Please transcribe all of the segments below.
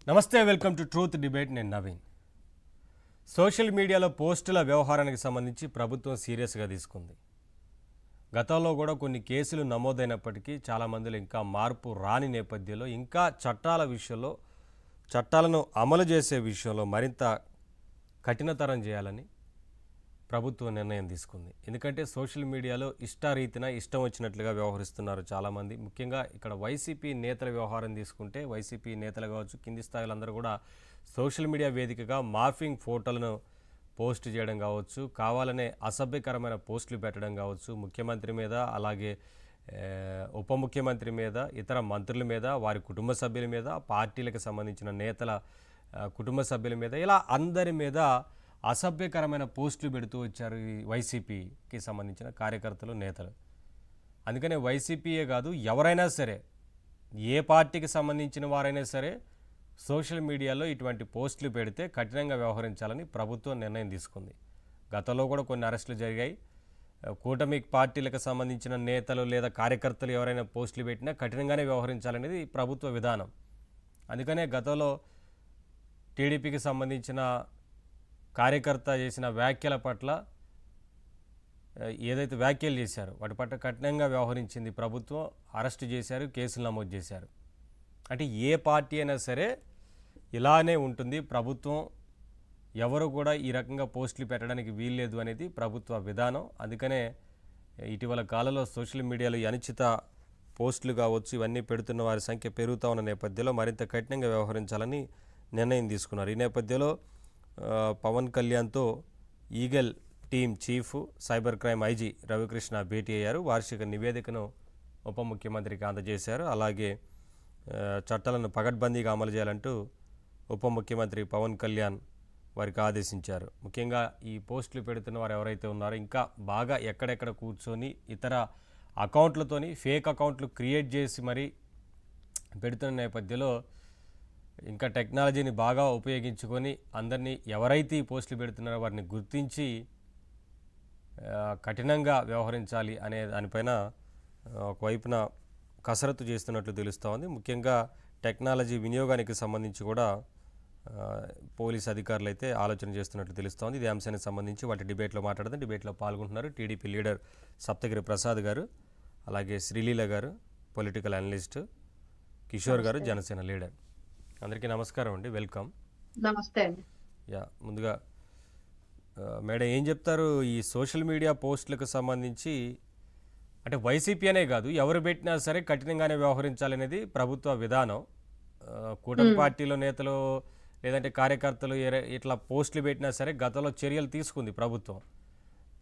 నమస్తే, welcome to truth debate. నేను Naveen. Social మీడియాలో పోస్టుల వ్యవహారానికి సంబంధించి ప్రభుత్వం సీరియస్గా తీసుకుంది. గతంలో కూడా కొన్ని కేసులు నమోదైనప్పటికీ చాలామందిలో ఇంకా మార్పు రాని నేపథ్యంలో ఇంకా చట్టాల విషయంలో, చట్టాలను అమలు చేసే విషయంలో మరింత కఠినతరం చేయాలని ప్రభుత్వం నిర్ణయం తీసుకుంది. ఎందుకంటే సోషల్ మీడియాలో ఇష్టారీతిన ఇష్టం వచ్చినట్లుగా వ్యవహరిస్తున్నారు చాలామంది. ముఖ్యంగా ఇక్కడ వైసీపీ నేతల వ్యవహారం తీసుకుంటే వైసీపీ నేతలు కావచ్చు, కింది స్థాయిలందరూ కూడా సోషల్ మీడియా వేదికగా మార్ఫింగ్ ఫోటోలను పోస్ట్ చేయడం కావచ్చు, కావాలనే అసభ్యకరమైన పోస్టులు పెట్టడం కావచ్చు, ముఖ్యమంత్రి మీద, అలాగే ఉప ముఖ్యమంత్రి మీద, ఇతర మంత్రుల మీద, వారి కుటుంబ సభ్యుల మీద, పార్టీలకు సంబంధించిన నేతల కుటుంబ సభ్యుల మీద, ఇలా అందరి మీద అసభ్యకరమైన పోస్టులు పెడుతూ వచ్చారు ఈ వైసీపీకి సంబంధించిన కార్యకర్తలు, నేతలు. అందుకనే వైసీపీయే కాదు, ఎవరైనా సరే, ఏ పార్టీకి సంబంధించిన వారైనా సరే సోషల్ మీడియాలో ఇటువంటి పోస్టులు పెడితే కఠినంగా వ్యవహరించాలని ప్రభుత్వం నిర్ణయం తీసుకుంది. గతంలో కూడా కొన్ని అరెస్టులు జరిగాయి. కూటమి పార్టీలకు సంబంధించిన నేతలు లేదా కార్యకర్తలు ఎవరైనా పోస్టులు పెట్టినా కఠినంగానే వ్యవహరించాలనేది ప్రభుత్వ విధానం. అందుకనే గతంలో టీడీపీకి సంబంధించిన కార్యకర్త చేసిన వ్యాఖ్యల పట్ల, ఏదైతే వ్యాఖ్యలు చేశారో వాటి పట్ల కఠినంగా వ్యవహరించింది ప్రభుత్వం. అరెస్టు చేశారు, కేసులు నమోదు చేశారు. అంటే ఏ పార్టీ అయినా సరే ఇలానే ఉంటుంది. ప్రభుత్వం ఎవరు కూడా ఈ రకంగా పోస్టులు పెట్టడానికి వీల్లేదు అనేది ప్రభుత్వ విధానం. అందుకనే ఇటీవల కాలంలో సోషల్ మీడియాలో అనిశ్చిత పోస్టులు కావచ్చు, ఇవన్నీ పెడుతున్న వారి సంఖ్య పెరుగుతూ ఉన్న నేపథ్యంలో మరింత కఠినంగా వ్యవహరించాలని నిర్ణయం తీసుకున్నారు. ఈ నేపథ్యంలో పవన్ కళ్యాణ్తో Eagle team chief cyber crime IG Ravikrishna భేటీ అయ్యారు. వార్షిక నివేదికను ఉప ముఖ్యమంత్రికి అందజేశారు. అలాగే చట్టాలను పకడ్బందీగా అమలు చేయాలంటూ ఉప ముఖ్యమంత్రి పవన్ కళ్యాణ్ వారికి ఆదేశించారు. ముఖ్యంగా ఈ పోస్టులు పెడుతున్న వారు ఎవరైతే ఉన్నారో ఇంకా బాగా ఎక్కడెక్కడ కూర్చొని ఇతర అకౌంట్లతోని ఫేక్ అకౌంట్లు క్రియేట్ చేసి మరీ పెడుతున్న నేపథ్యంలో ఇంకా టెక్నాలజీని బాగా ఉపయోగించుకొని అందరినీ ఎవరైతే ఈ పోస్టులు పెడుతున్నారో వారిని గుర్తించి కఠినంగా వ్యవహరించాలి అనే దానిపైన ఒకవైపున కసరత్తు చేస్తున్నట్లు తెలుస్తూ ఉంది. ముఖ్యంగా టెక్నాలజీ వినియోగానికి సంబంధించి కూడా పోలీస్ అధికారులు అయితే ఆలోచన చేస్తున్నట్లు తెలుస్తోంది. ఇది అంశానికి సంబంధించి వాటి డిబేట్లో మాట్లాడుతూ డిబేట్లో పాల్గొంటున్నారు టీడీపీ లీడర్ సప్తగిరి ప్రసాద్ గారు, అలాగే శ్రీలీల గారు పొలిటికల్ అనలిస్ట్, కిషోర్ గారు జనసేన లీడర్. అందరికీ నమస్కారం అండి, వెల్కమ్. నమస్తే అండి. ముందుగా మేడం ఏం చెప్తారు ఈ సోషల్ మీడియా పోస్టులకు సంబంధించి? అంటే వైసీపీ అనే కాదు, ఎవరు పెట్టినా సరే కఠినంగానే వ్యవహరించాలనేది ప్రభుత్వ విధానం. కూటమి పార్టీలో నేతలు లేదంటే కార్యకర్తలు ఇట్లా పోస్టులు పెట్టినా సరే గతంలో చర్యలు తీసుకుంది ప్రభుత్వం.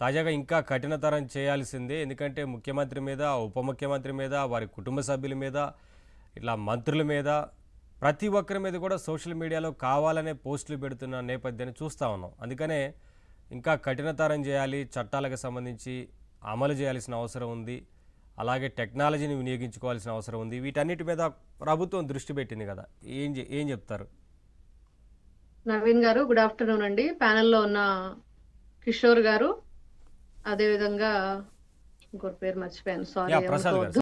తాజాగా ఇంకా కఠినతరం చేయాల్సిందే. ఎందుకంటే ముఖ్యమంత్రి మీద, ఉప ముఖ్యమంత్రి మీద, వారి కుటుంబ సభ్యుల మీద, ఇట్లా మంత్రుల మీద, ప్రతి ఒక్కరి మీద కూడా సోషల్ మీడియాలో కావాలనే పోస్టులు పెడుతున్న నేపథ్యాన్ని చూస్తూ ఉన్నాం. అందుకనే ఇంకా కఠినతరం చేయాలి, చట్టాలకు సంబంధించి అమలు చేయాల్సిన అవసరం ఉంది. అలాగే టెక్నాలజీని వినియోగించుకోవాల్సిన అవసరం ఉంది. వీటన్నిటి మీద ప్రభుత్వం దృష్టి పెట్టింది కదా, ఏం చెప్తారు? నవీన్ గారు, గుడ్ ఆఫ్టర్నూన్ అండి. ప్యానెల్లో ఉన్న కిషోర్ గారు, అదేవిధంగా ఇంకోటి పేరు మర్చిపోయాను, సారీ. ప్రసాద్ గారు.